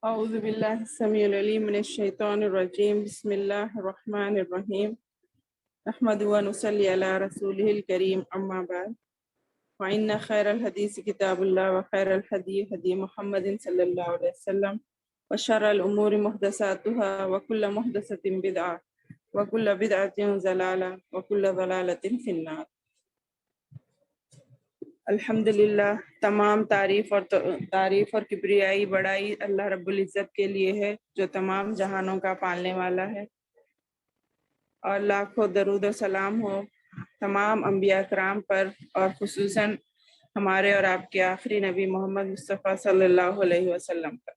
اعوذ باللہ السمیع العلیم من الشیطان الرجیم بسم اللہ الرحمن الرحیم نحمد و نصلی علی رسولہ الکریم اما بعد فإن خیر الحدیث کتاب اللہ وخیر الحدی حدی محمد صلی اللہ علیہ وسلم وشر الامور محدثاتها وکل محدثۃ بدعہ وکل بدعۃ ضلالہ وکل ضلالۃ فی النار۔ الحمدللہ، تمام تعریف اور کبریائی بڑائی اللہ رب العزت کے لیے ہے جو تمام جہانوں کا پالنے والا ہے، اور لاکھوں درود و سلام ہو تمام انبیاء کرام پر، اور خصوصاً ہمارے اور آپ کے آخری نبی محمد مصطفیٰ صلی اللہ علیہ وسلم پر۔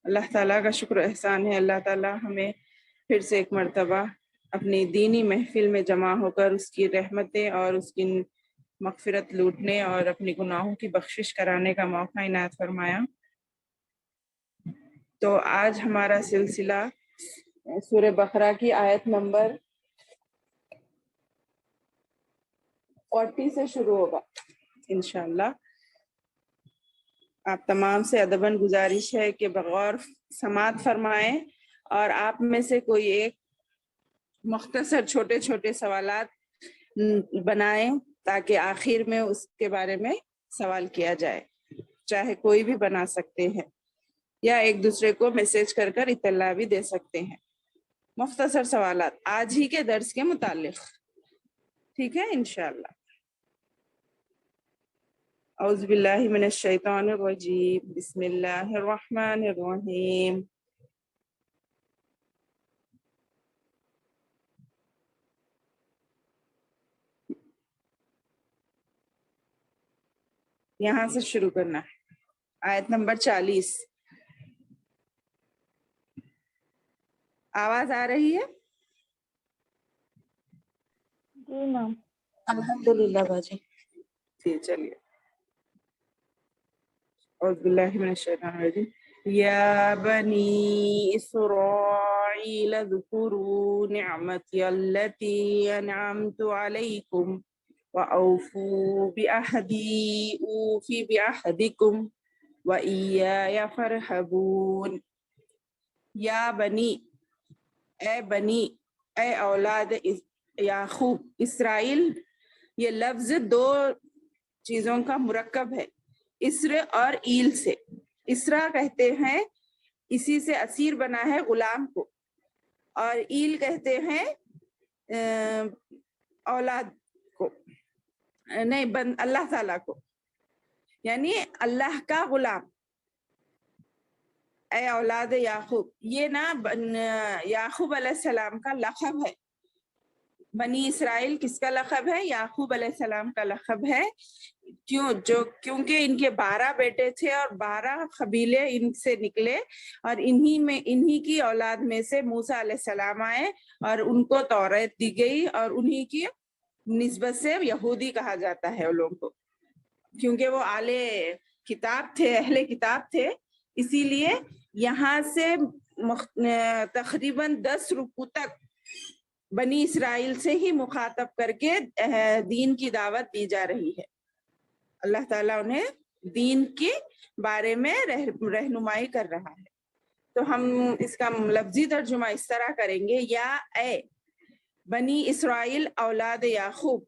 اللہ تعالیٰ کا شکر و احسان ہے، اللہ تعالیٰ ہمیں پھر سے ایک مرتبہ اپنی دینی محفل میں جمع ہو کر اس کی رحمتیں اور اس کی مغفرت لوٹنے اور اپنی گناہوں کی بخشش کرانے کا موقع عنایت فرمایا۔ تو آج ہمارا سلسلہ سورہ بقرہ کی آیت نمبر 40 سے شروع ہوگا انشاءاللہ۔ آپ تمام سے ادباً گزارش ہے کہ بغور سماعت فرمائیں، اور آپ میں سے کوئی ایک مختصر چھوٹے چھوٹے سوالات بنائیں تاکہ آخر میں اس کے بارے میں سوال کیا جائے، چاہے کوئی بھی بنا سکتے ہیں، یا ایک دوسرے کو میسج کر کر اطلاع بھی دے سکتے ہیں۔ مختصر سوالات آج ہی کے درس کے متعلق، ٹھیک ہے انشاءاللہ۔ اعوذ باللہ من الشیطان الرجیم بسم اللہ الرحمن الرحیم۔ یہاں سے شروع کرنا ہے، آیت نمبر 40۔ آواز آ رہی ہے؟ جی میم۔ الحمدللہ باجی، جی چلیے۔ اعوذ باللہ من الشیطان الرجیم۔ یا بنی اسرائیل اذکروا نعمتی التی انعمت علیکم وأوفوا بعہدی اوفی بعہدکم وإیایا فارہبون۔ یا بنی، اے بنی، اے اولاد یعقوب، اسرائیل، یہ لفظ دو چیزوں کا مرکب ہے، اسر اور ایل سے۔ اسرا کہتے ہیں اسی سے اسیر بنا ہے غلام کو، اور ایل کہتے ہیں اولاد کو، نہیں اللہ تعالیٰ کو، یعنی اللہ کا غلام۔ اے اولاد یعقوب، یہ نا یعقوب علیہ السلام کا لقب ہے۔ بنی اسرائیل کس کا لقب ہے؟ یعقوب علیہ السلام کا لقب ہے۔ کیونکہ ان کے 12 بیٹے تھے اور 12 قبیلے ان سے نکلے، اور انہی کی اولاد میں سے موسیٰ علیہ السلام آئے، اور ان کو توریت دی گئی، اور انہی کی نسبت سے یہودی کہا جاتا ہے ان لوگوں کو، کیونکہ وہ اہل کتاب تھے۔ اسی لیے یہاں سے تقریباً 10 رکوع تک بنی اسرائیل سے ہی مخاطب کر کے دین کی دعوت دی جا رہی ہے۔ اللہ تعالیٰ انہیں دین کے بارے میں رہنمائی کر رہا ہے۔ تو ہم اس کا لفظی ترجمہ اس طرح کریں گے، یا اے بنی اسرائیل اولاد یعقوب،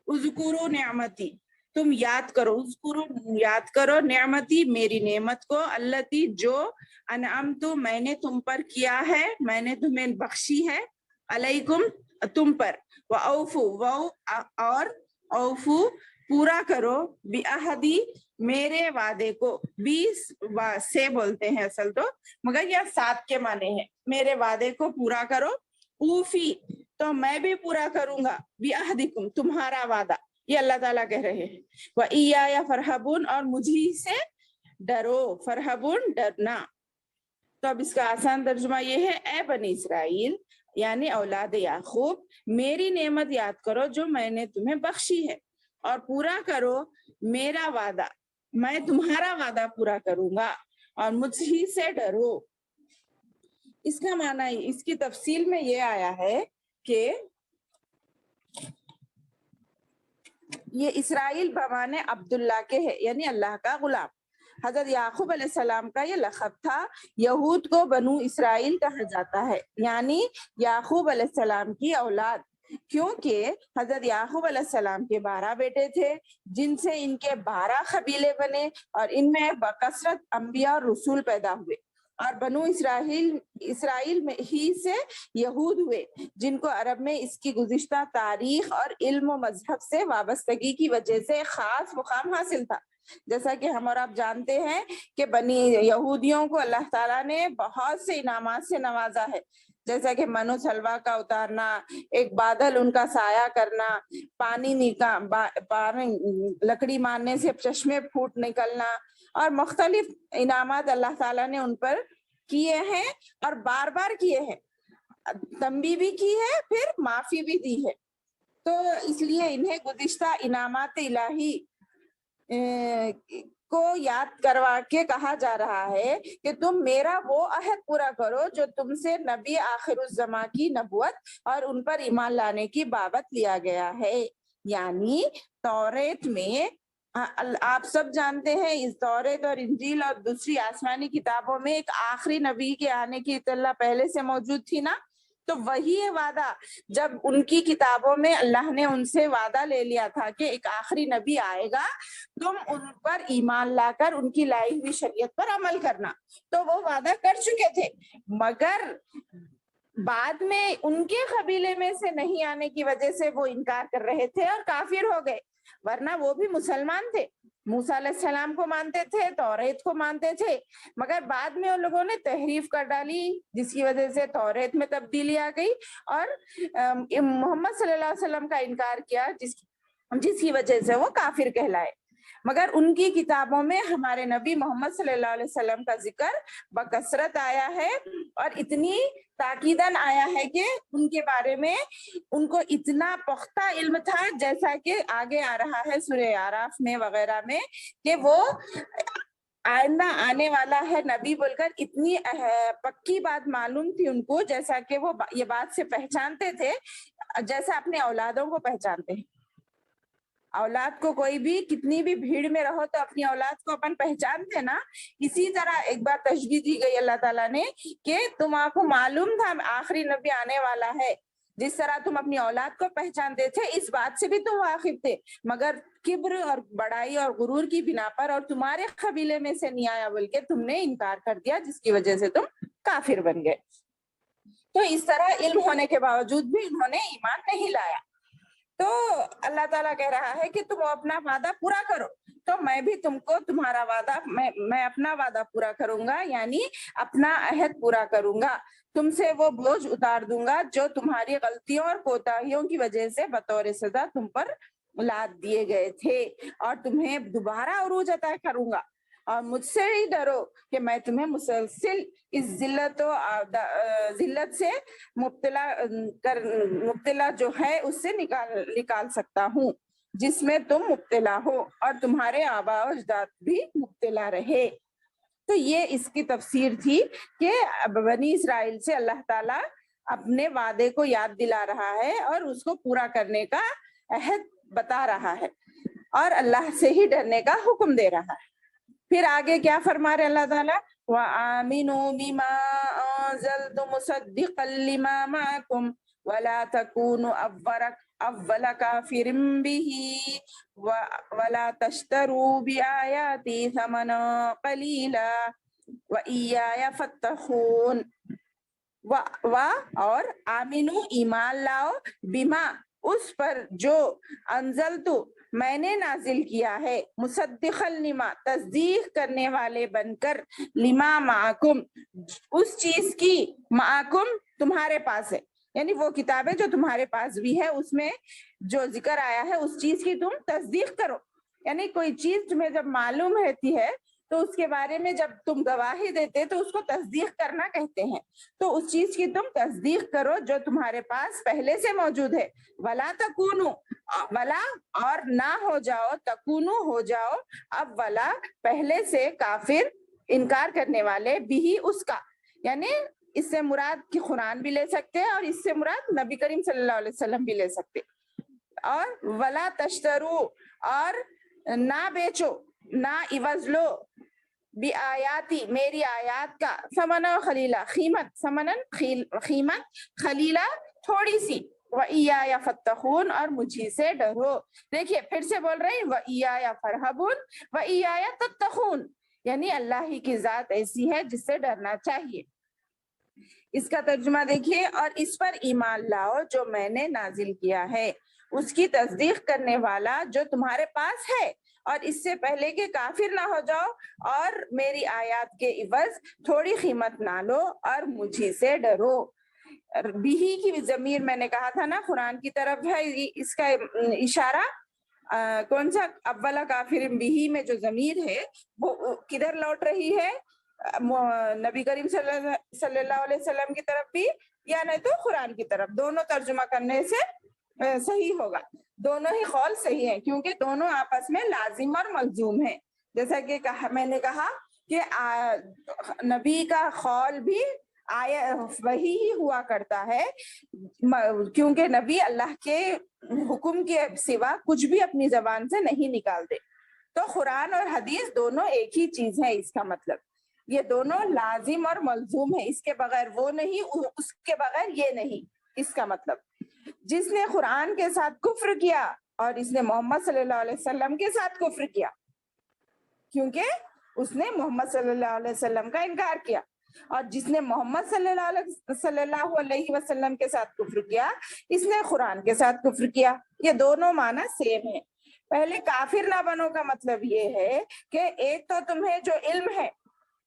اذکروا نعمتی، تم یاد کرو نعمتی، میری نعمت کو، التی جو، انعمت میں نے تم پر کیا ہے، میں نے تمہیں بخشی ہے، علیکم تم پر، اور اوفو پورا کرو، بعہدی میرے وعدے کو، 20 سے بولتے ہیں اصل تو، مگر یہ 7 کے معنی ہے۔ میرے وعدے کو پورا کرو، اوفی تو میں بھی پورا کروں گا، بعہدکم تمہارا وعدہ، یہ اللہ تعالیٰ کہہ رہے ہیں، وإیایا فارہبون اور مجھے سے ڈرو، فرہبون ڈرنا۔ تو اب اس کا آسان ترجمہ یہ ہے، اے بنی اسرائیل یعنی اولاد یعقوب، میری نعمت یاد کرو جو میں نے تمہیں بخشی ہے، اور پورا کرو میرا وعدہ، میں تمہارا وعدہ پورا کروں گا، اور مجھ ہی سے ڈرو۔ اس کا معنی، اس کی تفصیل میں یہ آیا ہے کہ یہ اسرائیل بمانے عبداللہ کے ہے، یعنی اللہ کا غلام، حضرت یعقوب علیہ السلام کا یہ لقب تھا. یہود کو بنو اسرائیل کہا جاتا ہے، یعنی یعقوب علیہ السلام کی اولاد، کیونکہ حضرت یعقوب علیہ السلام کے 12 بیٹے تھے جن سے ان کے 12 قبیلے بنے، اور ان میں بکثرت انبیاء اور رسول پیدا ہوئے. اور بنو اسرائیل میں ہی سے یہود ہوئے، جن کو عرب میں اس کی گزشتہ تاریخ اور علم و مذہب سے وابستگی کی وجہ سے خاص مقام حاصل تھا. جیسا کہ ہم اور آپ جانتے ہیں کہ بنی یہودیوں کو اللہ تعالیٰ نے بہت سے انعامات سے نوازا ہے، جیسا کہ من و سلوا کا اتارنا، ایک بادل ان کا سایہ کرنا، لکڑی مارنے سے چشمے پھوٹ نکلنا، اور مختلف انعامات اللہ تعالیٰ نے ان پر کیے ہیں اور بار بار کیے ہیں. تنبیہ بھی کی ہے، پھر معافی بھی دی ہے. تو اس لیے انہیں گزشتہ انعامات الہی کو یاد کروا کے کہا جا رہا ہے کہ تم میرا وہ عہد پورا کرو جو تم سے نبی آخر الزماں کی نبوت اور ان پر ایمان لانے کی بابت لیا گیا ہے. یعنی توریت میں آپ سب جانتے ہیں اس توریت اور انجیل اور دوسری آسمانی کتابوں میں ایک آخری نبی کے آنے کی اطلاع پہلے سے موجود تھی نا. تو وہی وعدہ جب ان کی کتابوں میں اللہ نے ان سے وعدہ لے لیا تھا کہ ایک آخری نبی آئے گا، تم ان پر ایمان لا کر ان کی لائی ہوئی شریعت پر عمل کرنا، تو وہ وعدہ کر چکے تھے. مگر بعد میں ان کے قبیلے میں سے نہیں آنے کی وجہ سے وہ انکار کر رہے تھے اور کافر ہو گئے، ورنہ وہ بھی مسلمان تھے، موسیٰ علیہ السلام کو مانتے تھے، توریت کو مانتے تھے. مگر بعد میں ان لوگوں نے تحریف کر ڈالی جس کی وجہ سے توریت میں تبدیلی آ گئی اور محمد صلی اللہ علیہ وسلم کا انکار کیا، جس کی وجہ سے وہ کافر کہلائے. مگر ان کی کتابوں میں ہمارے نبی محمد صلی اللہ علیہ وسلم کا ذکر بکثرت آیا ہے اور اتنی تاکیداً آیا ہے کہ ان کے بارے میں ان کو اتنا پختہ علم تھا، جیسا کہ آگے آ رہا ہے سورہ اعراف میں وغیرہ میں کہ وہ آئندہ آنے والا ہے نبی بول کر اتنی پکی بات معلوم تھی ان کو، جیسا کہ وہ یہ بات سے پہچانتے تھے جیسا اپنے اولادوں کو پہچانتے ہیں. اولاد کو کوئی بھی کتنی بھی بھیڑ میں رہو تو اپنی اولاد کو اپن پہچانتے نا، اسی طرح ایک بار تشبیہ دی گئی اللہ تعالیٰ نے کہ تم آپ کو معلوم تھا آخری نبی آنے والا ہے، جس طرح تم اپنی اولاد کو پہچانتے تھے اس بات سے بھی تم واقف تھے، مگر کبر اور بڑائی اور غرور کی بنا پر اور تمہارے قبیلے میں سے نہیں آیا بول کے تم نے انکار کر دیا، جس کی وجہ سے تم کافر بن گئے. تو اس طرح علم ہونے کے باوجود بھی انہوں نے ایمان نہیں لایا. تو اللہ تعالیٰ کہہ رہا ہے کہ تم اپنا وعدہ پورا کرو تو میں بھی تم کو تمہارا وعدہ میں اپنا وعدہ پورا کروں گا، یعنی اپنا عہد پورا کروں گا. تم سے وہ بوجھ اتار دوں گا جو تمہاری غلطیوں اور کوتاہیوں کی وجہ سے بطور سزا تم پر لاد دیے گئے تھے، اور تمہیں دوبارہ عروج عطا کروں گا. اور مجھ سے ہی ڈرو کہ میں تمہیں مسلسل اس ذلت سے مبتلا جو ہے اس سے نکال سکتا ہوں جس میں تم مبتلا ہو اور تمہارے آباء و اجداد بھی مبتلا رہے. تو یہ اس کی تفسیر تھی کہ بنی اسرائیل سے اللہ تعالیٰ اپنے وعدے کو یاد دلا رہا ہے اور اس کو پورا کرنے کا عہد بتا رہا ہے اور اللہ سے ہی ڈرنے کا حکم دے رہا ہے. پھر آگے کیا فرما رہے اللہ تعالیٰ؟ وَآمِنُوا بِمَا أَنزَلْتُ مُصَدِّقًا لِمَا مَعَكُمْ وَلَا تَكُونُوا أَوَّلَ كَافِرٍ بِهِ وَلَا تَشْتَرُوا بِآيَاتِي ثَمَنًا قَلِيلًا وَإِيَّايَ فَاتَّقُونِ. اور آمینو ایمان لاؤ، بما اس پر جو انزلتو میں نے نازل کیا ہے، مصدقا لما تصدیق کرنے والے بن کر، لما معکم اس چیز کی، معکم تمہارے پاس ہے، یعنی وہ کتابیں جو تمہارے پاس بھی ہے اس میں جو ذکر آیا ہے اس چیز کی تم تصدیق کرو. یعنی کوئی چیز تمہیں جب معلوم رہتی ہے تو اس کے بارے میں جب تم گواہی دیتے تو اس کو تصدیق کرنا کہتے ہیں. تو اس چیز کی تم تصدیق کرو جو تمہارے پاس پہلے سے موجود ہے. ولا تکونو، ولا اور نہ ہو جاؤ، تکونو ہو جاؤ، اب ولا پہلے سے کافر، انکار کرنے والے بھی اس کا، یعنی اس سے مراد کی قرآن بھی لے سکتے اور اس سے مراد نبی کریم صلی اللہ علیہ وسلم بھی لے سکتے. اور ولا تشترو، اور نہ بیچو، نہ عوض لو، بی آیاتی میری آیات کا، ثمنا خلیلا قیمت، ثمنن قیمت، خلیلا تھوڑی سی، وَإِيَّايَ فَاتَّقُونَ اور مجھے سے ڈرو. دیکھیے پھر سے بول رہے ہیں وَإِيَّايَ فَارْهَبُونَ وَإِيَّايَ تَتَّقُونَ، یعنی اللہ ہی کی ذات ایسی ہے جس سے ڈرنا چاہیے. اس کا ترجمہ دیکھیے، اور اس پر ایمان لاؤ جو میں نے نازل کیا ہے، اس کی تصدیق کرنے والا جو تمہارے پاس ہے، اور اس سے پہلے کہ کافر نہ ہو جاؤ اور میری آیات کے عوض تھوڑی قیمت نہ لو اور مجھے سے ڈرو. بیہی کی ضمیر میں نے کہا تھا نا قرآن کی طرف ہے، اس کا اشارہ کون سا؟ اولا کافر بیہی میں جو ضمیر ہے وہ کدھر لوٹ رہی ہے؟ نبی کریم صلی اللہ علیہ وسلم کی طرف بھی، یا نہیں تو قرآن کی طرف. دونوں ترجمہ کرنے سے صحیح ہوگا، دونوں ہی قول صحیح ہیں کیونکہ دونوں آپس میں لازم اور ملزوم ہیں. جیسا کہ میں نے کہا کہ نبی کا قول بھی وہی ہی ہوا کرتا ہے کیونکہ نبی اللہ کے حکم کے سوا کچھ بھی اپنی زبان سے نہیں نکالتے. تو قرآن اور حدیث دونوں ایک ہی چیز ہے. اس کا مطلب یہ دونوں لازم اور ملزوم ہے، اس کے بغیر وہ نہیں، اس کے بغیر یہ نہیں. اس کا مطلب جس نے قرآن کے ساتھ کفر کیا اور اس نے محمد صلی اللہ علیہ وسلم کے ساتھ کفر کیا، کیونکہ اس نے محمد صلی اللہ علیہ وسلم کا انکار کیا، اور جس نے محمد صلی اللہ علیہ وسلم کے ساتھ کفر کیا، اس نے قرآن کے ساتھ کفر کیا. یہ دونوں معنی سیم ہے. پہلے کافر نہ بنو کا مطلب یہ ہے کہ ایک تو تمہیں جو علم ہے،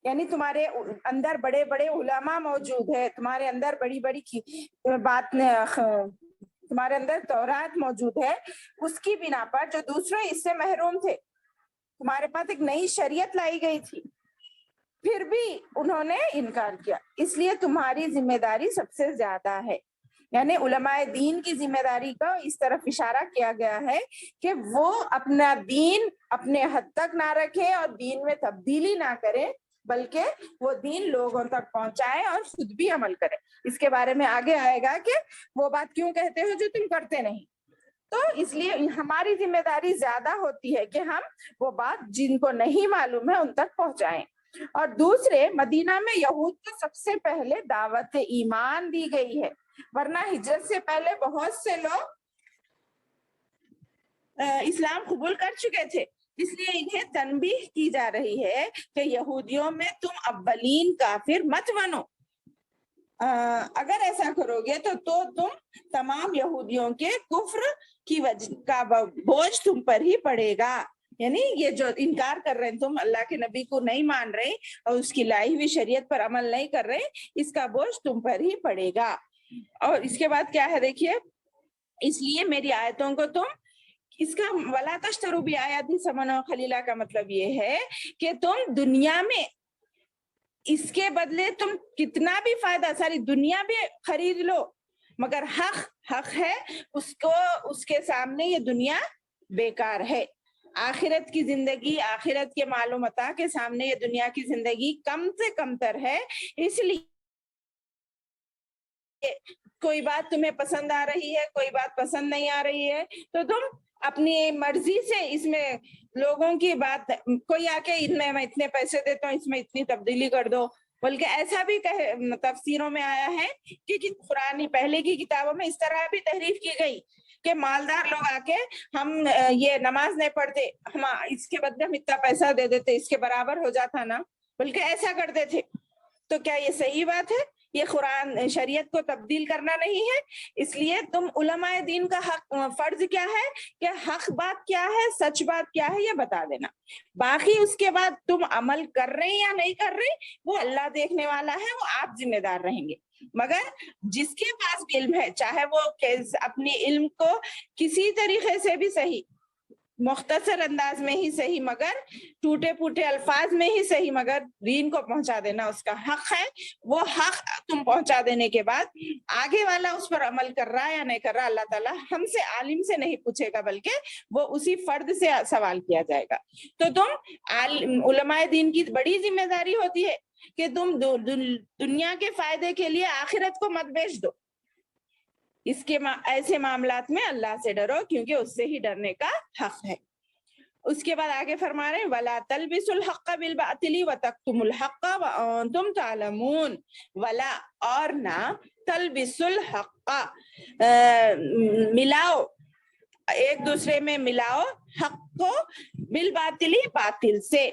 یعنی تمہارے اندر بڑے بڑے علماء موجود ہے، تمہارے اندر بڑی بڑی بات، تمہارے اندر تورات موجود ہے، اس کی بنا پر جو دوسرے اس سے محروم تھے، تمہارے پاس ایک نئی شریعت لائی گئی تھی، پھر بھی انہوں نے انکار کیا. اس لیے تمہاری ذمہ داری سب سے زیادہ ہے. یعنی علماء دین کی ذمہ داری کو اس طرف اشارہ کیا گیا ہے کہ وہ اپنا دین اپنے حد تک نہ رکھے اور دین میں تبدیلی نہ کرے، بلکہ وہ دین لوگوں تک پہنچائے اور خود بھی عمل کرے. اس کے بارے میں آگے آئے گا کہ وہ بات کیوں کہتے ہو جو تم کرتے نہیں. تو اس لیے ہماری ذمہ داری زیادہ ہوتی ہے کہ ہم وہ بات جن کو نہیں معلوم ہے ان تک پہنچائیں. اور دوسرے، مدینہ میں یہود کو سب سے پہلے دعوت ایمان دی گئی ہے، ورنہ ہجرت سے پہلے بہت سے لوگ اسلام قبول کر چکے تھے. اس لیے انہیں تنبیہ کی جا رہی ہے کہ یہودیوں میں تم اولین کافر مت بنو. اگر ایسا کرو گے تو تم تمام یہودیوں کے کفر کی وجہ کا بوجھ تم پر ہی پڑے گا. یعنی یہ جو انکار کر رہے ہیں، تم اللہ کے نبی کو نہیں مان رہے اور اس کی لائی ہوئی شریعت پر عمل نہیں کر رہے، اس کا بوجھ تم پر ہی پڑے گا. اور اس کے بعد کیا ہے دیکھیے، اس لیے میری آیتوں کو تم، اس کا ولا تشتروا بآیاتی ثمنا قلیلا کا مطلب یہ ہے کہ تم دنیا میں اس کے بدلے تم کتنا بھی فائدہ، ساری دنیا بھی خرید لو، مگر حق ہے اس کے سامنے یہ دنیا بیکار ہے. آخرت کی زندگی، آخرت کے مال و متاع کے سامنے یہ دنیا کی زندگی کم سے کم تر ہے. اس لیے کوئی بات تمہیں پسند آ رہی ہے، کوئی بات پسند نہیں آ رہی ہے، تو تم اپنی مرضی سے اس میں لوگوں کی بات، کوئی آ کے ان میں اتنے پیسے دیتا ہوں، اس میں اتنی تبدیلی کر دو. بلکہ ایسا بھی تفسیروں میں آیا ہے کہ قرآن پہلے کی کتابوں میں اس طرح بھی تحریف کی گئی کہ مالدار لوگ آ کے ہم یہ نماز نہیں پڑھتے، ہم اس کے بدلے ہم اتنا پیسہ دے دیتے، اس کے برابر ہو جاتا نا، بلکہ ایسا کرتے تھے. تو کیا یہ صحیح بات ہے؟ یہ قرآن شریعت کو تبدیل کرنا نہیں ہے. اس لیے تم علماء دین کا حق، فرض کیا ہے کہ حق بات کیا ہے، سچ بات کیا ہے، یہ بتا دینا. باقی اس کے بعد تم عمل کر رہے یا نہیں کر رہے وہ اللہ دیکھنے والا ہے، وہ آپ ذمہ دار رہیں گے. مگر جس کے پاس علم ہے، چاہے وہ اپنی علم کو کسی طریقے سے بھی صحیح، مختصر انداز میں ہی صحیح، مگر ٹوٹے پھوٹے الفاظ میں ہی صحیح، مگر دین کو پہنچا دینا اس کا حق ہے. وہ حق تم پہنچا دینے کے بعد آگے والا اس پر عمل کر رہا ہے یا نہیں کر رہا، اللہ تعالیٰ ہم سے عالم سے نہیں پوچھے گا، بلکہ وہ اسی فرد سے سوال کیا جائے گا. تو تم علماء دین کی بڑی ذمہ داری ہوتی ہے کہ تم دنیا کے فائدے کے لیے آخرت کو مت بیچ دو. اس کے ایسے معاملات میں اللہ سے ڈرو، کیونکہ اس سے ہی ڈرنے کا حق ہے. اس کے بعد آگے فرما رہے ہیں ولا تلبسوا الحق بالباطل وتکتموا الحق وانتم تعلمون، ولا اور نہ، تلبسوا الحق ملاؤ، ایک دوسرے میں ملاؤ حق کو، بالباطل باطل سے،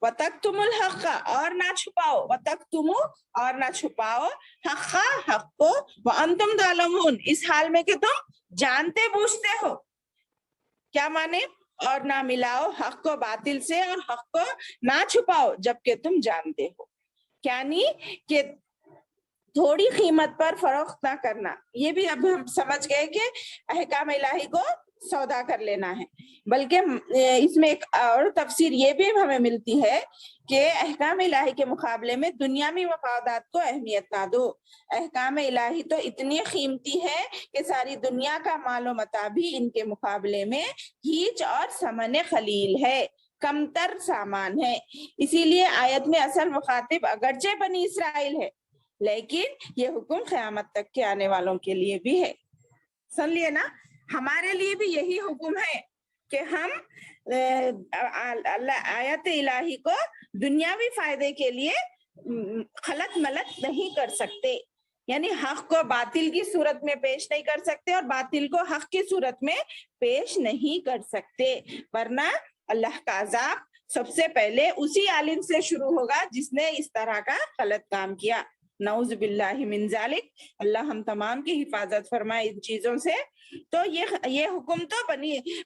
وتکتموا الحق اور نہ چھپاؤ، وتکتموا اور نہ چھپاؤ، حق حق کو، وانتم تعلمون اس حال میں کہ تم جانتے بوجھتے ہو۔ کیا مانے؟ اور نہ ملاؤ حق کو باطل سے اور حق کو نہ چھپاؤ جبکہ تم جانتے ہو، یعنی کہ تھوڑی قیمت پر فروخت نہ کرنا۔ یہ بھی اب ہم سمجھ گئے کہ احکام الہی کو سودا کر لینا ہے، بلکہ اس میں ایک اور تفسیر یہ بھی ہمیں ملتی ہے کہ احکام الہی کے مقابلے میں دنیاوی مفادات کو اہمیت نہ دو۔ احکام الہی تو اتنی قیمتی ہے کہ ساری دنیا کا مال و متاع بھی ان کے مقابلے میں ہیچ اور ثمن خلیل ہے، کمتر سامان ہے۔ اسی لیے آیت میں اصل مخاطب اگرچہ بنی اسرائیل ہے، لیکن یہ حکم قیامت تک کے آنے والوں کے لیے بھی ہے۔ سن لیے نا، ہمارے لیے بھی یہی حکم ہے کہ ہم آیت الہی کو دنیاوی فائدے کے لیے خلط ملط نہیں کر سکتے، یعنی حق کو باطل کی صورت میں پیش نہیں کر سکتے اور باطل کو حق کی صورت میں پیش نہیں کر سکتے، ورنہ اللہ کا عذاب سب سے پہلے اسی عالم سے شروع ہوگا جس نے اس طرح کا غلط کام کیا۔ نعوذ باللہ من ذالک، اللہ ہم تمام کی حفاظت فرمائے ان چیزوں سے۔ تو یہ حکم تو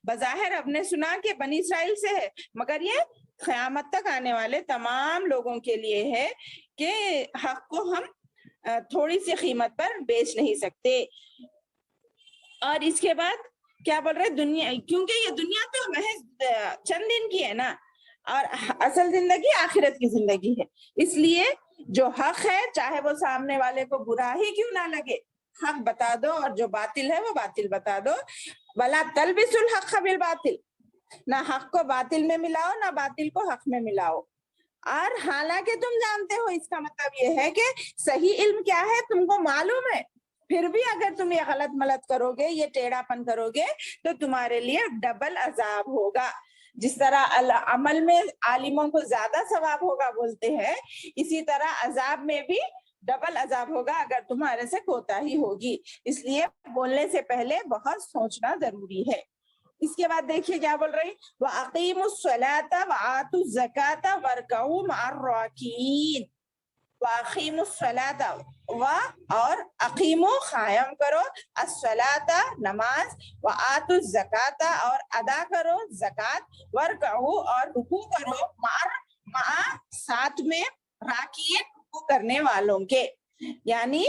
بظاہر اب نے سنا کہ بنی اسرائیل سے ہے، مگر یہ قیامت تک آنے والے تمام لوگوں کے لیے ہے کہ حق کو ہم تھوڑی سی قیمت پر بیچ نہیں سکتے۔ اور اس کے بعد کیا بول رہے دنیا، کیونکہ یہ دنیا تو محض چند دن کی ہے نا، اور اصل زندگی آخرت کی زندگی ہے، اس لیے جو حق ہے چاہے وہ سامنے والے کو برا ہی کیوں نہ لگے، حق بتا دو، اور جو باطل ہے وہ باطل بتا دو۔ ولا تلبسوا الحق بالباطل، نہ حق کو باطل میں ملاؤ نہ باطل کو حق میں ملاؤ۔ اور حالانکہ تم جانتے ہو، اس کا مطلب یہ ہے کہ صحیح علم کیا ہے تم کو معلوم ہے، پھر بھی اگر تم یہ غلط ملط کرو گے، یہ ٹیڑھا پن کرو گے تو تمہارے لیے ڈبل عذاب ہوگا۔ جس طرح عمل میں عالموں کو زیادہ ثواب ہوگا بولتے ہیں، اسی طرح عذاب میں بھی ڈبل عذاب ہوگا اگر تمہارے سے کوتاہی ہوگی، اس لیے بولنے سے پہلے بہت سوچنا ضروری ہے۔ اس کے بعد دیکھیے کیا بول رہی، وَأَقِيمُوا الصَّلَاةَ وَآتُوا الزَّكَاةَ وَارْكَعُوا مَعَ الرَّاكِعِينَ۔ وَأَقِيمُوا الصَّلَاةَ اور اقیمو قائم کرو، الصلاۃ نماز، وآتوا الزکاۃ اور ادا کرو زکوٰۃ، وارکعوا اور رکوع کرو، مع ساتھ میں، راکعین رکوع کرنے والوں کے، یعنی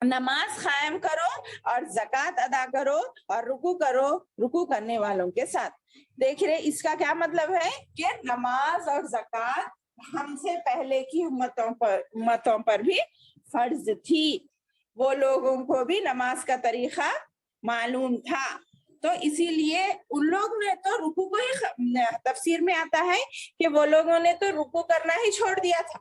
نماز قائم کرو اور زکوٰۃ ادا کرو اور رکوع کرو رکوع کرنے والوں کے ساتھ۔ دیکھ رہے اس کا کیا مطلب ہے کہ نماز اور زکوٰۃ ہم سے پہلے کی امتوں پر بھی فرض تھی، وہ لوگوں کو بھی نماز کا طریقہ معلوم تھا، تو اسی لیے ان لوگ نے تو رکوع کو ہی، تفسیر میں آتا ہے کہ وہ لوگوں نے تو رکوع کرنا ہی چھوڑ دیا تھا،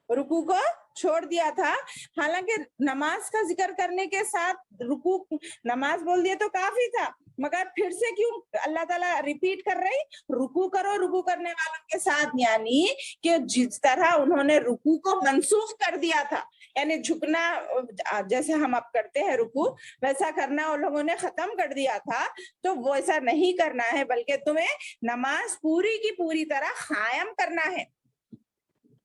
رکوع کو چھوڑ دیا تھا، حالانکہ نماز کا ذکر کرنے کے ساتھ رکوع، نماز بول دیا تو کافی تھا، مگر پھر سے کیوں اللہ تعالیٰ ریپیٹ کر رہی، رکوع کرو رکوع کرنے والوں کے ساتھ، یعنی کہ جس طرح انہوں نے رکوع کو منسوخ کر دیا تھا، یعنی جھکنا جیسے ہم اب کرتے ہیں رکوع، ویسا کرنا ان لوگوں نے ختم کر دیا تھا، تو وہ ایسا نہیں کرنا ہے، بلکہ تمہیں نماز پوری کی پوری طرح قائم کرنا ہے۔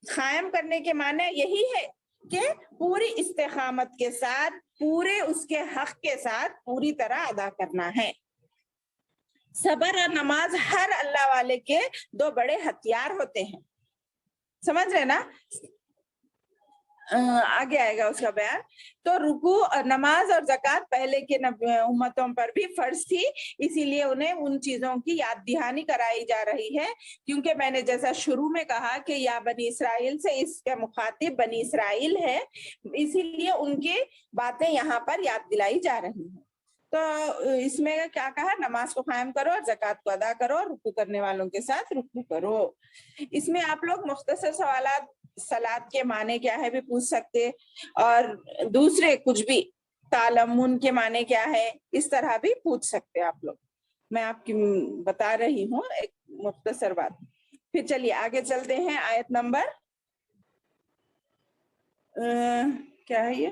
قائم کرنے کے معنی یہی ہے کہ پوری استقامت کے ساتھ، پورے اس کے حق کے ساتھ پوری طرح ادا کرنا ہے۔ صبر اور نماز ہر اللہ والے کے دو بڑے ہتھیار ہوتے ہیں، سمجھ رہے نا، آگے آئے گا اس کا بیان۔ تو رکوع اور نماز اور زکوٰۃ پہلے کے امتوں پر بھی فرض تھی، اسی لیے انہیں ان چیزوں کی یاد دہانی کرائی جا رہی ہے، کیونکہ میں نے جیسا شروع میں کہا کہ یا بنی اسرائیل سے اس کے مخاطب بنی اسرائیل ہے، اسی لیے ان کی باتیں یہاں پر یاد دلائی جا رہی ہیں۔ تو اس میں کیا کہا، نماز کو قائم کرو اور زکوٰۃ کو ادا کرو، رکوع کرنے والوں کے ساتھ رکوع کرو۔ اس میں آپ لوگ مختصر سوالات، صلاۃ کے معنی کیا ہے بھی پوچھ سکتے، اور دوسرے کچھ بھی، تعلمون کے معنی کیا ہے، اس طرح بھی پوچھ سکتے آپ لوگ۔ میں آپ کی بتا رہی ہوں ایک مختصر بات. پھر چلیے آگے چلتے ہیں. آیت نمبر کیا ہے یہ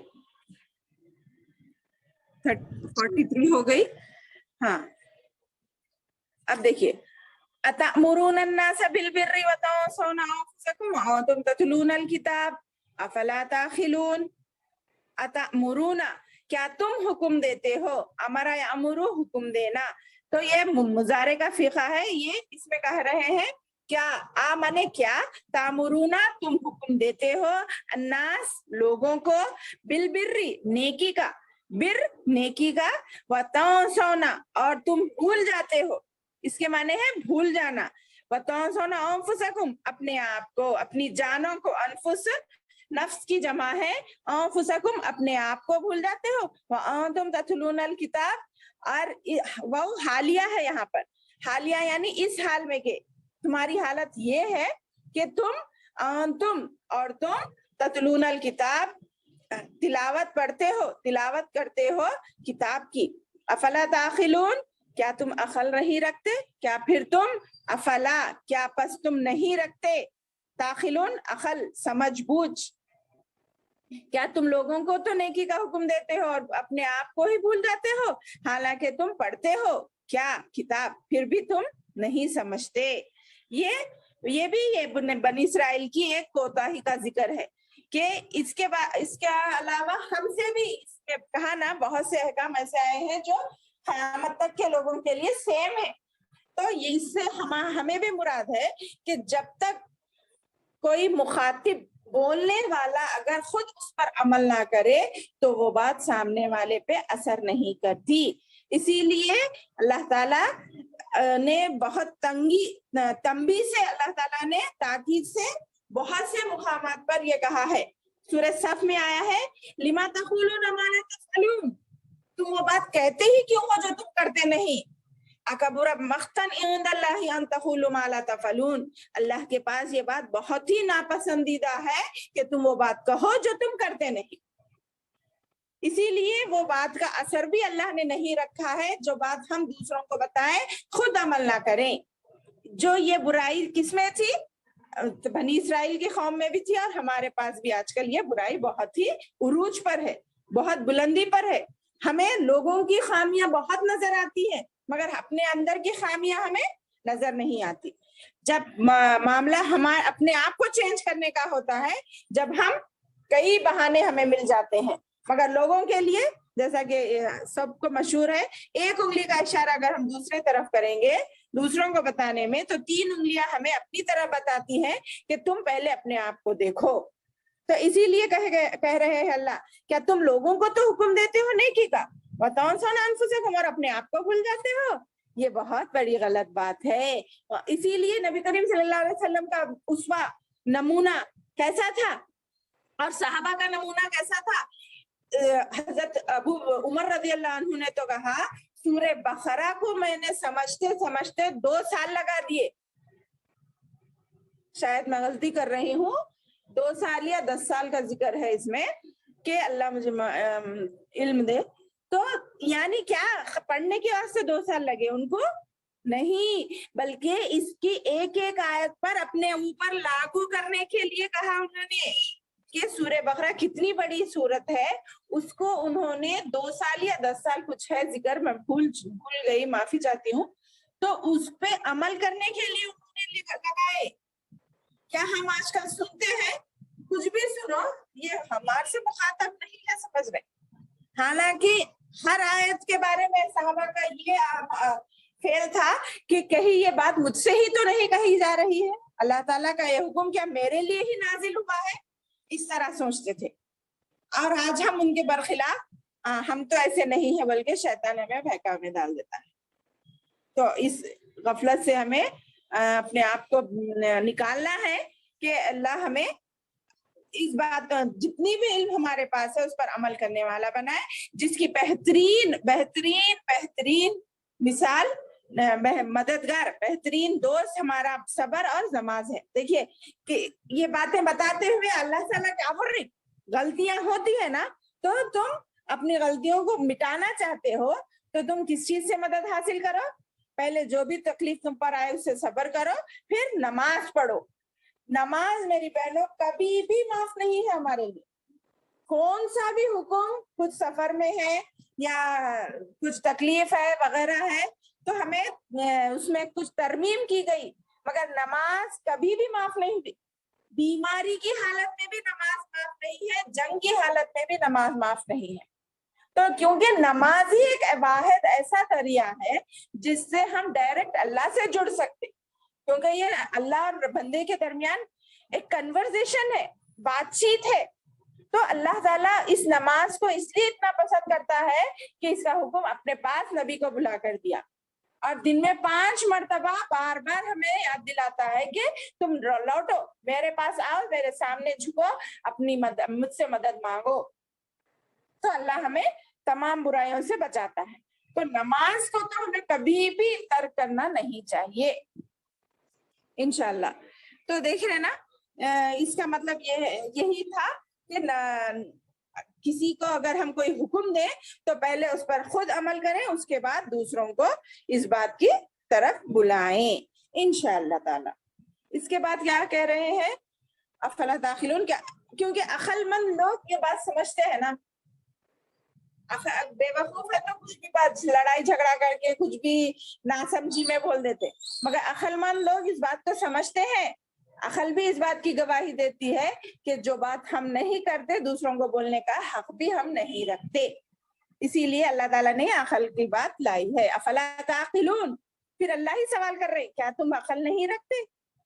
43 ہو گئی. ہاں اب دیکھیے اتأمرون الناس بالبر وتنسون انفسکم وانتم تتلون الکتاب افلا تعقلون. اتأمرون کیا تم حکم دیتے ہو. امرا یامرو حکم دینا. تو یہ مضارع کا فقہ ہے. یہ اس میں کہہ رہے ہیں کیا آمنے کیا تامرونا تم حکم دیتے ہو الناس لوگوں کو بالبری نیکی کا بر نیکی کا وتنسونا اور تم بھول جاتے ہو. اس کے معنی ہے بھول جانا. وتنسونا انفسکم اپنے آپ کو اپنی جانوں کو. انفس نفس کی جمع ہے. انفسکم اپنے آپ کو بھول جاتے ہو. وانتم تتلون الکتاب اور وہ حالیہ ہے یہاں پر. حالیہ یعنی اس حال میں کہ تمہاری حالت یہ ہے کہ تم اور تم تتلون الکتاب تلاوت پڑھتے ہو تلاوت کرتے ہو کتاب کی. افلا تعقلون کیا تم عقل نہیں رکھتے. کیا پھر تم افلا کیا پس تم نہیں رکھتے. تعقلون عقل سمجھ بوجھ. کیا تم لوگوں کو تو نیکی کا حکم دیتے ہو اور اپنے آپ کو ہی بھول جاتے ہو حالانکہ تم پڑھتے ہو کیا کتاب پھر بھی تم نہیں سمجھتے. یہ بھی یہ بنی اسرائیل کی ایک کوتاہی کا ذکر ہے کہ اس کے علاوہ ہم سے بھی اس میں کہا نا بہت سے احکام ایسے آئے ہیں جو قیامت تک کے لوگوں کے لیے سیم ہے. تو اس سے ہمیں بھی مراد ہے کہ جب تک کوئی مخاطب بولنے والا اگر خود اس پر عمل نہ کرے تو وہ بات سامنے والے پہ اثر نہیں کرتی. اسی لیے اللہ تعالیٰ نے بہت تنبیہ سے اللہ تعالیٰ نے تاکید سے بہت سے مقامات پر یہ کہا ہے. سورہ صف میں آیا ہے لما تقولون ما لا تفعلون تم وہ بات کہتے ہی کیوں ہو جو تم کرتے نہیں. اکبر مقتا عند اللہ ان تقولوا ما لا تفعلون اللہ کے پاس یہ بات بہت ہی ناپسندیدہ ہے کہ تم وہ بات کہو جو تم کرتے نہیں. اسی لیے وہ بات کا اثر بھی اللہ نے نہیں رکھا ہے. جو بات ہم دوسروں کو بتائیں خود عمل نہ کریں. جو یہ برائی کس میں تھی بنی اسرائیل کی قوم میں بھی تھی اور ہمارے پاس بھی آج کل یہ برائی بہت ہی عروج پر ہے بہت بلندی پر ہے. ہمیں لوگوں کی خامیاں بہت نظر آتی ہیں مگر اپنے اندر کی خامیاں ہمیں نظر نہیں آتی. جب معاملہ ہمارے اپنے آپ کو چینج کرنے کا ہوتا ہے جب ہم کئی بہانے ہمیں مل جاتے ہیں مگر لوگوں کے لیے جیسا کہ سب کو مشہور ہے ایک انگلی کا اشارہ اگر ہم دوسرے طرف کریں گے دوسروں کو بتانے میں تو 3 انگلیاں ہمیں اپنی طرف بتاتی ہیں کہ تم پہلے اپنے آپ کو دیکھو. تو اسی لیے کہہ رہے ہیں اللہ کیا تم لوگوں کو تو حکم دیتے ہو نیکی کا وتنسون انفسکم اور اپنے آپ کو بھول جاتے ہو. یہ بہت بڑی غلط بات ہے. اسی لیے نبی کریم صلی اللہ علیہ وسلم کا اسوہ نمونہ کیسا تھا اور صحابہ کا نمونہ کیسا تھا. حضرت ابو عمر رضی اللہ عنہ نے تو کہا سورہ بقرہ کو میں نے سمجھتے 2 سال لگا دیے. شاید میں غلطی کر رہی ہوں 2 سال یا 10 سال کا ذکر ہے اس میں کہ اللہ مجھے علم دے. تو یعنی کیا پڑھنے کے واسطے 2 سال لگے ان کو نہیں بلکہ اس کی ایک ایک آیت پر اپنے اوپر لاگو کرنے کے لیے کہا انہوں نے کہ سورہ بقرہ کتنی بڑی سورت ہے اس کو انہوں نے 2 سال یا 10 سال کچھ ہے ذکر میں بھول گئی معافی چاہتی ہوں تو اس پہ عمل کرنے کے لیے انہوں نے لگائے. کیا ہم آج کل سنتے ہیں کچھ بھی سنو یہ ہمارے سے مخاطب نہیں ہے سمجھ رہے. حالانکہ ہر آیت کے بارے میں صحابہ کا یہ فعل تھا کہ کہیں یہ بات مجھ سے ہی تو نہیں کہی جا رہی ہے. اللہ تعالیٰ کا یہ حکم کیا میرے لیے ہی نازل ہوا ہے اس طرح سوچتے تھے. اور آج ہم ان کے برخلاف ہم تو ایسے نہیں ہیں بلکہ شیطان ہمیں بہکاوے ڈال دیتا ہے. تو اس غفلت سے ہمیں اپنے آپ کو نکالنا ہے کہ اللہ ہمیں اس بات جتنی بھی علم ہمارے پاس ہے اس پر عمل کرنے والا بنائے جس کی بہترین بہترین بہترین مثال مددگار بہترین دوست ہمارا صبر اور نماز ہے. دیکھیے کہ یہ باتیں بتاتے ہوئے اللہ تعالیٰ کیا بول رہی غلطیاں ہوتی ہے نا تو تم اپنی غلطیوں کو مٹانا چاہتے ہو تو تم کس چیز سے مدد حاصل کرو پہلے جو بھی تکلیف تم پر آئے اس سے صبر کرو, پھر نماز پڑھو. نماز میری بہنوں کبھی بھی معاف نہیں ہے ہمارے لیے. کون سا بھی حکم, کچھ سفر میں ہے یا کچھ تکلیف ہے وغیرہ ہے تو ہمیں اس میں کچھ ترمیم کی گئی, مگر نماز کبھی بھی معاف نہیں ہوئی. بیماری کی حالت میں بھی نماز معاف نہیں ہے, جنگ کی حالت میں بھی نماز معاف نہیں ہے. تو کیونکہ نماز ہی ایک واحد ایسا ذریعہ ہے جس سے ہم ڈائریکٹ اللہ سے جڑ سکتے, کیونکہ یہ اللہ اور بندے کے درمیان ایک کنورزیشن ہے, بات چیت ہے. تو اللہ تعالیٰ اس نماز کو اس لیے اتنا پسند کرتا ہے کہ اس کا حکم اپنے پاس نبی کو بلا کر دیا, اور دن میں 5 مرتبہ بار بار ہمیں یاد دلاتا ہے کہ تم لوٹو, میرے پاس آؤ, میرے سامنے جھکو, اپنی مجھ سے مدد مانگو. تو اللہ ہمیں تمام برائیوں سے بچاتا ہے. تو نماز کو تو ہمیں کبھی بھی ترک کرنا نہیں چاہیے انشاءاللہ. تو دیکھ رہے نا, اس کا مطلب یہی تھا کہ کسی کو اگر ہم کوئی حکم دیں تو پہلے اس پر خود عمل کریں, اس کے بعد دوسروں کو اس بات کی طرف بلائیں انشاءاللہ تعالی. اس کے بعد کیا کہہ رہے ہیں, افلا تعقلون, کیونکہ عقل مند لوگ یہ بات سمجھتے ہیں نا, بے وقوف ہے تو کچھ بھی بات لڑائی جھگڑا کر کے کچھ بھی ناسمجھی میں بول دیتے, مگر عقل مند لوگ اس بات کو سمجھتے ہیں. عقل بھی اس بات کی گواہی دیتی ہے کہ جو بات ہم نہیں کرتے دوسروں کو بولنے کا حق بھی ہم نہیں رکھتے, اسی لیے اللہ تعالیٰ نے عقل کی بات لائی ہے. افلا تعقلون, پھر اللہ ہی سوال کر رہے, کیا تم عقل نہیں رکھتے؟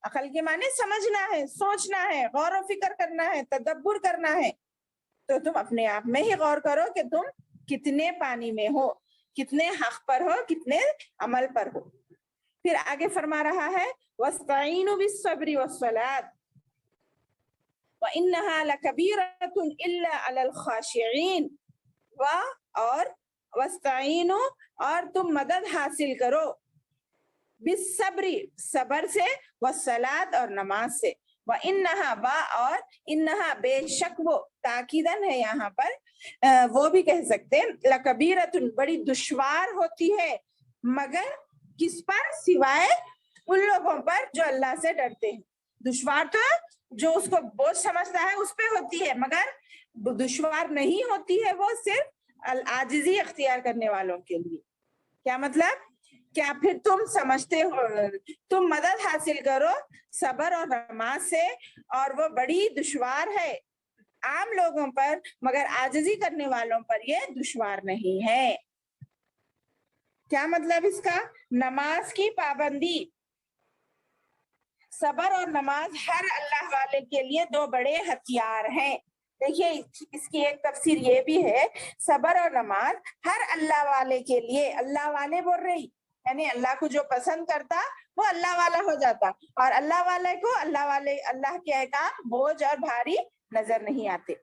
عقل کے معنی سمجھنا ہے, سوچنا ہے, غور و فکر کرنا ہے, تدبر کرنا ہے. تو تم اپنے آپ میں ہی غور کرو کہ تم کتنے پانی میں ہو, کتنے حق پر ہو, کتنے عمل پر ہو. پھر آگے فرما رہا ہے وَاسْتَعِينُوا بِالصَّبْرِ وَالصَّلَاةِ وَإِنَّهَا لَكَبِيرَةٌ إِلَّا عَلَى الْخَاشِعِينَ, اور وَاسْتَعِينُوا, اور تم مدد حاصل کرو, بِالصَّبْرِ, صبر سے, وَالصَّلَاةِ, اور نماز سے, وَإِنَّهَا, اور انہا, بے شک وہ, تاکیدن ہے یہاں پر, وہ بھی کہہ سکتے ہیں لکبیرۃ, بڑی دشوار ہوتی ہے, مگر کس پر, سوائے ان لوگوں پر جو اللہ سے ڈرتے ہیں. دشوار تو جو اس کو بوجھ سمجھتا ہے اس پہ ہوتی ہے, مگر دشوار نہیں ہوتی ہے وہ صرف العاجزی اختیار کرنے والوں کے لیے. کیا مطلب, کیا پھر تم سمجھتے ہو, تم مدد حاصل کرو صبر اور نماز سے, اور وہ بڑی دشوار ہے عام لوگوں پر, مگر عاجزی کرنے والوں پر یہ دشوار نہیں ہے. کیا مطلب اس کا, نماز کی پابندی, صبر اور نماز ہر اللہ والے کے لیے 2 بڑے ہتھیار ہیں. دیکھیے اس کی ایک تفسیر یہ بھی ہے, صبر اور نماز ہر اللہ والے کے لیے, اللہ والے بول رہی یعنی اللہ کو جو پسند کرتا وہ اللہ والا ہو جاتا, اور اللہ والے کو اللہ کے احکام بوجھ اور بھاری نظر نہیں آتے.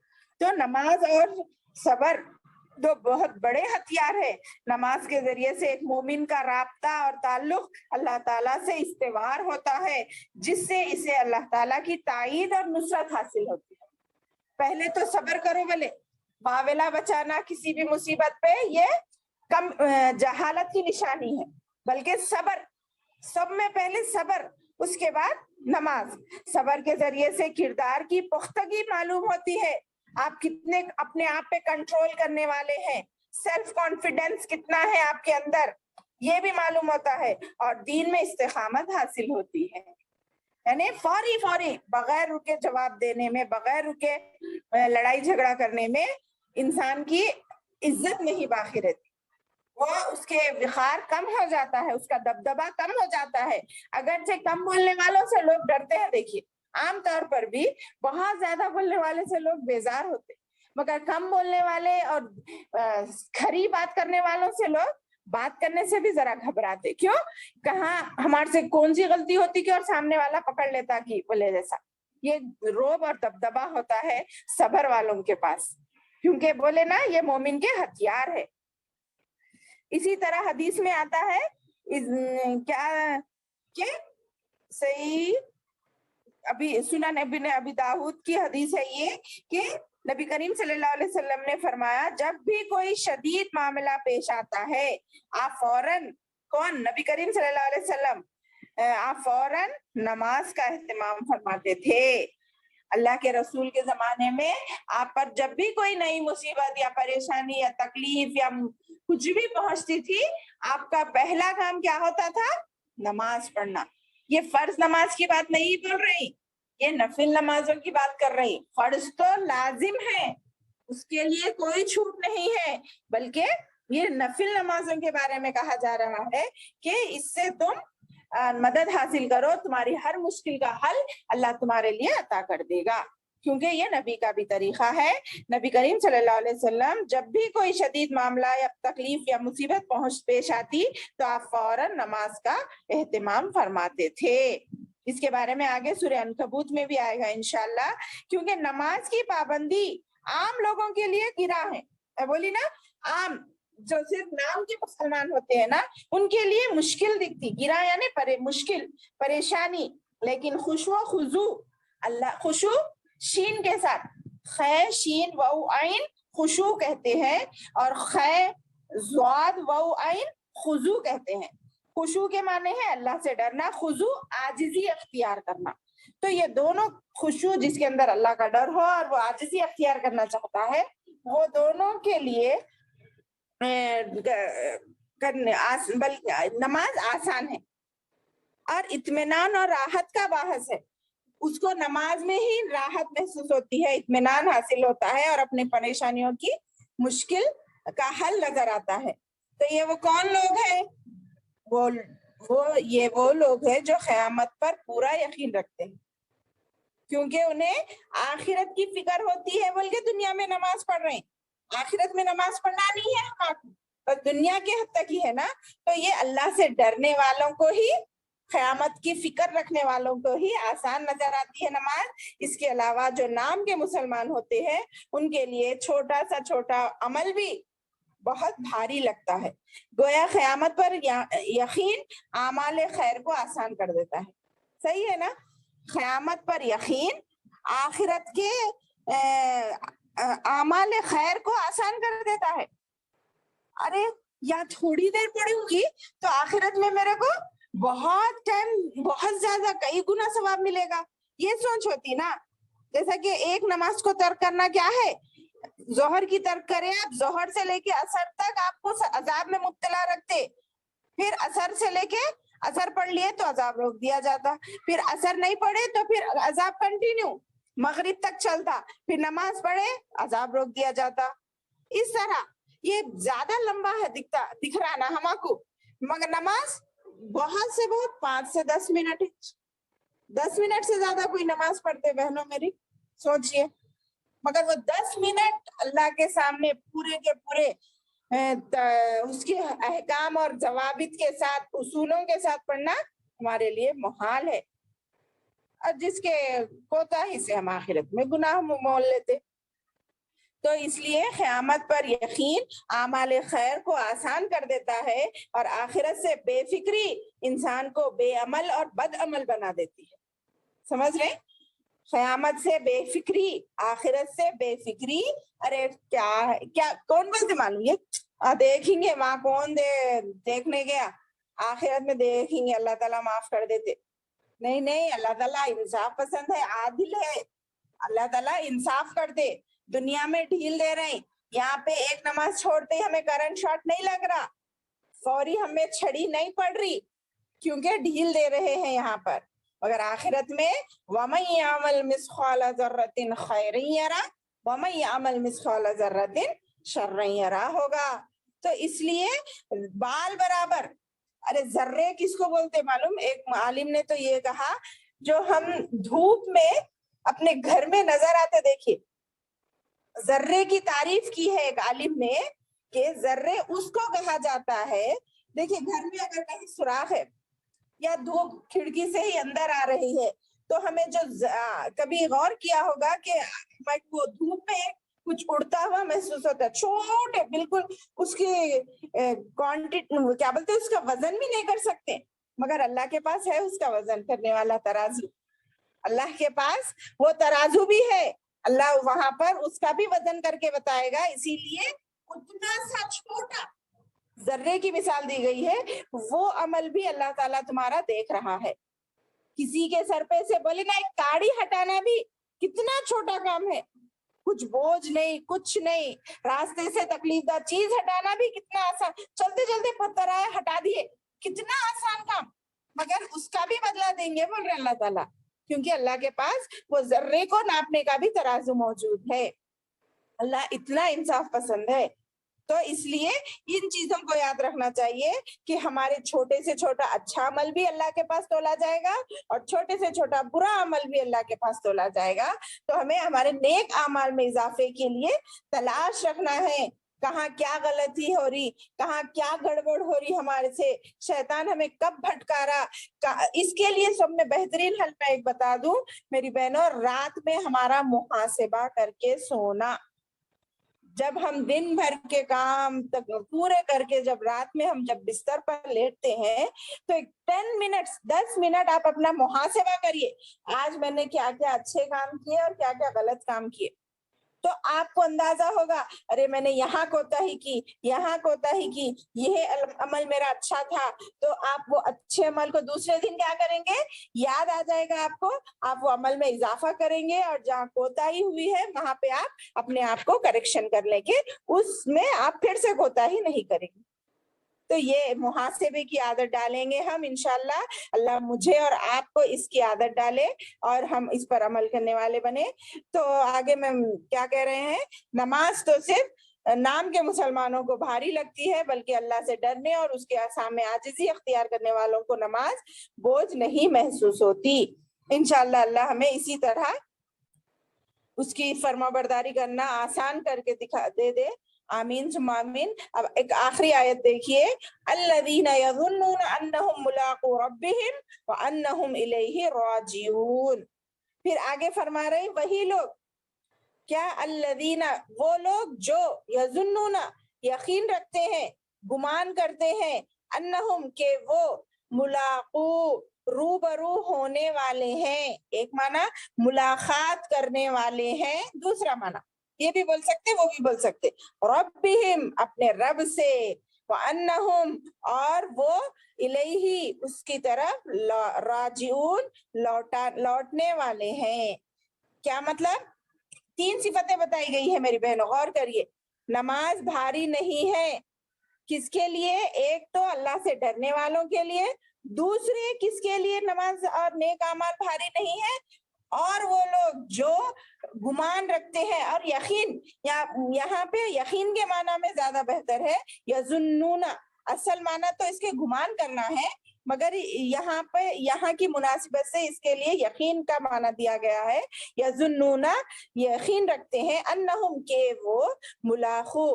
تو نماز اور صبر 2 بہت بڑے ہتھیار ہے. نماز کے ذریعے سے ایک مومن کا رابطہ اور تعلق اللہ تعالیٰ سے استوار ہوتا ہے, جس سے اسے اللہ تعالیٰ کی تائید اور نصرت حاصل ہوتی ہے. پہلے تو صبر کرو, بولے باولا بچانا کسی بھی مصیبت پہ یہ کم جہالت کی نشانی ہے, بلکہ صبر, سب میں پہلے صبر, اس کے بعد نماز. صبر کے ذریعے سے کردار کی پختگی معلوم ہوتی ہے, آپ کتنے اپنے آپ پہ کنٹرول کرنے والے ہیں, سیلف کانفیڈنس کتنا ہے آپ کے اندر, یہ بھی معلوم ہوتا ہے, اور دین میں استقامت حاصل ہوتی ہے. یعنی فوری بغیر رکے جواب دینے میں, بغیر رکے لڑائی جھگڑا کرنے میں انسان کی عزت نہیں باقی رہتی, وہ اس کے وقار کم ہو جاتا ہے, اس کا دبدبا کم ہو جاتا ہے. اگرچہ کم بولنے والوں سے لوگ ڈرتے ہیں, دیکھیے عام طور پر بھی بہت زیادہ بولنے والے سے لوگ بیزار ہوتے, مگر کم بولنے والے اور کھری بات کرنے والوں سے لوگ بات کرنے سے بھی ذرا گھبراتے. کیوں, کہاں ہمارے سے کون سی غلطی ہوتی کہ اور سامنے والا پکڑ لیتا کہ بولے جیسا. یہ روب اور دبدبا ہوتا ہے صبر والوں کے پاس, کیونکہ بولے نا یہ مومن کے ہتھیار ہے. اسی طرح حدیث میں آتا ہے کیا کہ صحیح ابھی سنن ابن ابی داؤد کی حدیث ہے یہ, کہ نبی کریم صلی اللہ علیہ وسلم نے فرمایا جب بھی کوئی شدید معاملہ پیش آتا ہے آپ فوراً کون؟ نبی کریم صلی اللہ علیہ وسلم آپ فوراً نماز کا اہتمام فرماتے تھے. اللہ کے رسول کے زمانے میں آپ پر جب بھی کوئی نئی مصیبت یا پریشانی یا تکلیف یا کچھ بھی پہنچتی تھی، آپ کا پہلا کام کیا ہوتا تھا؟ نماز پڑھنا. یہ فرض نماز کی بات نہیں بول رہی، یہ نفل نمازوں کی بات کر رہی. فرض تو لازم ہے، اس کے لیے کوئی چھوٹ نہیں ہے، بلکہ یہ نفل نمازوں کے بارے میں کہا جا رہا ہے کہ اس سے تم مدد حاصل کرو، تمہاری ہر مشکل کا حل اللہ تمہارے لیے عطا کر دے گا. کیونکہ یہ نبی کا بھی طریقہ ہے. نبی کریم صلی اللہ علیہ وسلم جب بھی کوئی شدید معاملہ یا تکلیف یا مصیبت پیش آتی تو آپ فوراً نماز کا اہتمام فرماتے تھے. اس کے بارے میں آگے سورہ عنکبوت میں بھی آئے گا انشاءاللہ. کیونکہ نماز کی پابندی عام لوگوں کے لیے گناہ ہے. بولی نا، عام جو صرف نام کے مسلمان ہوتے ہیں نا، ان کے لیے مشکل دکھتی. گرا یعنی مشکل، پریشانی. لیکن خشوع و خضوع، اللہ خشوع شین کے ساتھ، خے شین و عین خشوع کہتے ہیں، اور خے ضاد و عین خضوع کہتے ہیں. خشوع کے معنی ہے اللہ سے ڈرنا، خضوع عاجزی اختیار کرنا. تو یہ دونوں خشوع جس کے اندر اللہ کا ڈر ہو اور وہ عاجزی اختیار کرنا چاہتا ہے، وہ دونوں کے لیے نماز آسان ہے اور اطمینان اور راحت کا باعث ہے. اس کو نماز میں ہی راحت محسوس ہوتی ہے، اطمینان حاصل ہوتا ہے اور اپنے پریشانیوں کی مشکل کا حل نظر آتا ہے. تو یہ وہ کون لوگ ہیں؟ وہ لوگ ہیں جو قیامت پر پورا یقین رکھتے ہیں، کیونکہ انہیں آخرت کی فکر ہوتی ہے. بلکہ دنیا میں نماز پڑھ رہے ہیں، آخرت میں نماز پڑھنا نہیں ہے ہمارا، بس دنیا کے حد تک ہی ہے نا. تو یہ اللہ سے ڈرنے والوں کو ہی، قیامت کی فکر رکھنے والوں کو ہی آسان نظر آتی ہے نماز. اس کے علاوہ جو نام کے مسلمان ہوتے ہیں ان کے لیے چھوٹا سا چھوٹا عمل بھی بہت بھاری لگتا ہے. گویا قیامت پر یقین اعمال خیر کو آسان کر دیتا ہے. صحیح ہے نا؟ قیامت پر یقین آخرت کے اعمال خیر کو آسان کر دیتا ہے. ارے یا تھوڑی دیر پڑھوں گی تو آخرت میں میرے کو بہت ٹائم، بہت زیادہ کئی گنا ثواب ملے گا، یہ سوچ ہوتی نا. جیسا کہ ایک نماز کو ترک کرنا کیا ہے، ظہر کی ترک کریں آپ، ظہر سے لے کے عصر تک آپ کو عذاب میں مبتلا رکھتے، پھر عصر سے لے کے عصر پڑھ لیے تو عذاب روک دیا جاتا، پھر عصر نہیں پڑھے تو پھر عذاب کنٹینیو مغرب تک چلتا، پھر نماز پڑھے عذاب روک دیا جاتا. اس طرح یہ زیادہ لمبا ہے دکھ رہا نا ہما کو، مگر نماز بہت سے بہت 5 سے 10 منٹ ہے. 10 منٹ سے زیادہ کوئی نماز پڑھتے بہنوں میری؟ سوچئے. مگر وہ 10 منٹ اللہ کے سامنے پورے کے پورے اس کے احکام اور ضوابط کے ساتھ، اصولوں کے ساتھ پڑھنا ہمارے لیے محال ہے، اور جس کے کوتاہی سے ہم آخرت میں گناہ مول لیتے. تو اس لیے قیامت پر یقین اعمال خیر کو آسان کر دیتا ہے، اور آخرت سے بے فکری انسان کو بے عمل اور بد عمل بنا دیتی ہے. سمجھ رہے؟ قیامت سے بے فکری، آخرت سے بے فکری. ارے کیا کون بولتے معلوم؟ یہ دیکھیں گے وہاں کون دیکھنے گیا، آخرت میں دیکھیں گے اللہ تعالیٰ معاف کر دیتے. نہیں، اللہ تعالیٰ انصاف پسند ہے، عادل ہے. اللہ تعالیٰ انصاف کر دے. دنیا میں ڈھیل دے رہے ہیں، یہاں پہ ایک نماز چھوڑتے ہی ہمیں کرنٹ شاٹ نہیں لگ رہا، فوری ہمیں چھڑی نہیں پڑ رہی، کیونکہ ڈھیل دے رہے ہیں یہاں پر. مگر آخرت میں وَمَن يَعْمَلْ مِثْقَالَ ذَرَّةٍ خَيْرًا يَرَهُ وَمَن يَعْمَلْ مِثْقَالَ ذَرَّةٍ شَرًّا يَرَهُ ہوگا. تو اس لیے بال برابر. ارے ذرے کس کو بولتے معلوم؟ ایک عالم نے تو یہ کہا، جو ہم دھوپ میں اپنے گھر میں نظر آتے، دیکھیے ذرے کی تعریف کی ہے ایک عالم نے کہ ذرے اس کو کہا جاتا ہے. دیکھیے گھر میں اگر کہیں سوراخ ہے یا دھوپ کھڑکی سے ہی اندر آ رہی ہے تو ہمیں جو کبھی غور کیا ہوگا کہ وہ دھوپ میں کچھ اڑتا ہوا محسوس ہوتا ہے، چھوٹے بالکل، اس کی کوانٹٹی کیا بولتے اس کا وزن بھی نہیں کر سکتے. مگر اللہ کے پاس ہے اس کا وزن کرنے والا ترازو. اللہ کے پاس وہ ترازو بھی ہے، اللہ وہاں پر اس کا بھی وزن کر کے بتائے گا. اسی لیے اتنا سا چھوٹا ذرے کی مثال دی گئی ہے، وہ عمل بھی اللہ تعالیٰ تمہارا دیکھ رہا ہے. کسی کے سر پہ سے بولے نا ایک کاڑی ہٹانا بھی کتنا چھوٹا کام ہے، کچھ بوجھ نہیں، کچھ نہیں. راستے سے تکلیف دہ چیز ہٹانا بھی کتنا آسان، چلتے چلتے پتھر آئے ہٹا دیے، کتنا آسان کام، مگر اس کا بھی بدلہ دیں گے بول رہے اللہ تعالیٰ، کیونکہ اللہ کے پاس وہ ذرے کو ناپنے کا بھی ترازو موجود ہے. اللہ اتنا انصاف پسند ہے. تو اس لیے ان چیزوں کو یاد رکھنا چاہیے کہ ہمارے چھوٹے سے چھوٹا اچھا عمل بھی اللہ کے پاس تولا جائے گا اور چھوٹے سے چھوٹا برا عمل بھی اللہ کے پاس تولا جائے گا. تو ہمیں ہمارے نیک اعمال میں اضافے کے لیے تلاش رکھنا ہے، کہاں کیا غلطی ہو رہی، کہاں کیا گڑبڑ ہو رہی ہمارے سے، شیطان ہمیں کب بھٹکا رہا. اس کے لیے سب میں بہترین حل میں ایک بتا دوں میری بہنوں، رات میں ہمارا محاسبہ کر کے سونا. جب ہم دن بھر کے کام تک پورے کر کے جب رات میں ہم جب بستر پر لیٹتے ہیں تو 10 منٹ آپ اپنا محاسبہ کریے، آج میں نے کیا کیا اچھے کام کیے اور کیا کیا غلط کام کیے. تو آپ کو اندازہ ہوگا ارے میں نے یہاں کوتاہی کی، یہاں کوتاہی کی، یہ عمل میرا اچھا تھا. تو آپ وہ اچھے عمل کو دوسرے دن کیا کریں گے، یاد آ جائے گا آپ کو، آپ وہ عمل میں اضافہ کریں گے اور جہاں کوتاہی ہوئی ہے وہاں پہ آپ اپنے آپ کو کریکشن کر لیں گے، اس میں آپ پھر سے کوتاہی نہیں کریں گے. تو یہ محاسبے کی عادت ڈالیں گے ہم انشاءاللہ. اللہ مجھے اور آپ کو اس کی عادت ڈالے اور ہم اس پر عمل کرنے والے بنے. تو آگے میں کیا کہہ رہے ہیں، نماز تو صرف نام کے مسلمانوں کو بھاری لگتی ہے، بلکہ اللہ سے ڈرنے اور اس کے سامنے عاجزی اختیار کرنے والوں کو نماز بوجھ نہیں محسوس ہوتی. انشاءاللہ اللہ ہمیں اسی طرح اس کی فرما برداری کرنا آسان کر کے دے دے. آمین ثم آمین. اب ایک آخری آیت دیکھیے، الذین یظنون انہم ملاقو ربہم وانہم الیہ راجعون. پھر آگے فرما رہے وہی لوگ، کیا الذین وہ لوگ جو یظنون یقین رکھتے ہیں، گمان کرتے ہیں، انہم کہ وہ ملاقو روبرو ہونے والے ہیں. ایک معنی ملاقات کرنے والے ہیں، دوسرا معنی یہ بھی بول سکتے وہ بھی بول سکتے ربہم اپنے رب سے، وانہم اور وہ الیہ اس کی طرف راجعون لوٹنے والے ہیں. کیا مطلب، 3 صفتیں بتائی گئی ہے میری بہنوں، غور کریے. نماز بھاری نہیں ہے، کس کے لیے، ایک تو اللہ سے ڈرنے والوں کے لیے، دوسرے کس کے لیے نماز اور نیک اعمال بھاری نہیں ہے، اور وہ لوگ جو گمان رکھتے ہیں. اور یقین، یہاں پہ یقین کے معنی میں زیادہ بہتر ہے یظنون، اصل معنی تو اس کے گمان کرنا ہے، مگر یہاں پہ یہاں کی مناسبت سے اس کے لیے یقین کا معنی دیا گیا ہے. یظنون یقین رکھتے ہیں، انہم کہ وہ ملاقو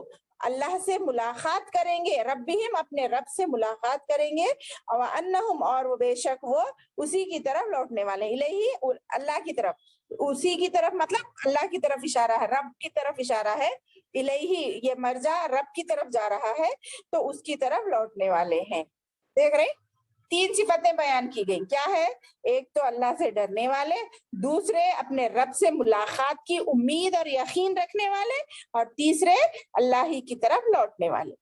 اللہ سے ملاقات کریں گے، ربہم اپنے رب سے ملاقات کریں گے، وانہم اور وہ بے شک وہ اسی کی طرف لوٹنے والے، الیہ اللہ کی طرف، اسی کی طرف مطلب اللہ کی طرف اشارہ ہے، رب کی طرف اشارہ ہے. الیہ یہ مرجع رب کی طرف جا رہا ہے، تو اس کی طرف لوٹنے والے ہیں. دیکھ رہے 3 صفتیں بیان کی گئی، کیا ہے، ایک تو اللہ سے ڈرنے والے، دوسرے اپنے رب سے ملاقات کی امید اور یقین رکھنے والے، اور تیسرے اللہ ہی کی طرف لوٹنے والے.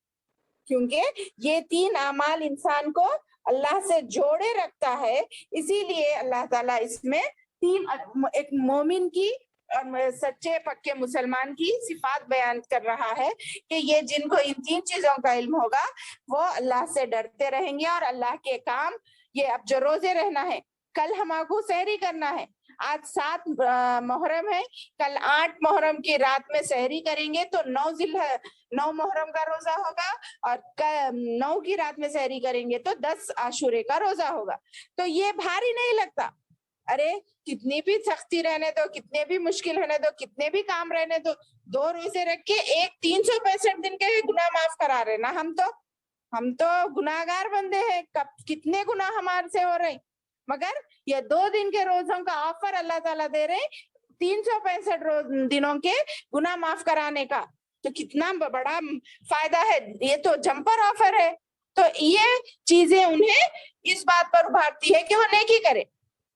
کیونکہ یہ 3 اعمال انسان کو اللہ سے جوڑے رکھتا ہے، اسی لیے اللہ تعالیٰ اس میں 3 ایک مومن کی اور سچے پکے مسلمان کی صفات بیان کر رہا ہے کہ یہ جن کو ان 3 چیزوں کا علم ہوگا وہ اللہ سے ڈرتے رہیں گے اور اللہ کے کام، یہ اب جو روزے رہنا ہے، کل ہمارے سحری کرنا ہے، آج 7 محرم ہے، کل 8 محرم کی رات میں سحری کریں گے تو 9 محرم کا روزہ ہوگا، اور 9 کی رات میں سحری کریں گے تو 10 عاشورے کا روزہ ہوگا. تو یہ بھاری نہیں لگتا. ارے کتنی بھی سختی رہنے دو، کتنے بھی مشکل رہنے دو، کتنے بھی کام رہنے دو، 2 روزے رکھ کے 365 دن کے گناہ معاف کرا رہے نا. ہم تو گناہگار بندے ہیں، کتنے گناہ ہمارے سے ہو رہے، مگر یہ 2 دن کے روزوں کا آفر اللہ تعالیٰ دے رہے 365 دنوں کے گناہ معاف کرانے کا. تو کتنا بڑا فائدہ ہے، یہ تو جمپر آفر ہے. تو یہ چیزیں انہیں اس بات پر ابھارتی ہے کہ وہ نیکی کرے.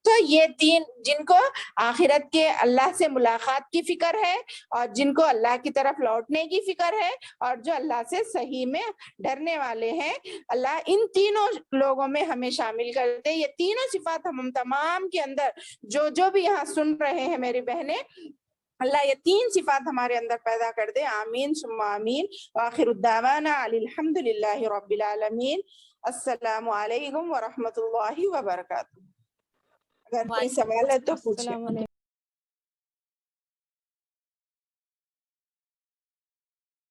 تو یہ تین جن کو آخرت کے اللہ سے ملاقات کی فکر ہے اور جن کو اللہ کی طرف لوٹنے کی فکر ہے اور جو اللہ سے صحیح میں ڈرنے والے ہیں، اللہ ان تینوں لوگوں میں ہمیں شامل کر دے. یہ تینوں صفات ہم تمام کے اندر جو بھی یہاں سن رہے ہیں میری بہنیں، اللہ یہ تین صفات ہمارے اندر پیدا کر دے. آمین ثم آمین. وآخر الدعوانا الحمد للہ رب العالمین. السلام علیکم ورحمۃ اللہ وبرکاتہ. اگر کوئی سوال ہے تو پوچھیں.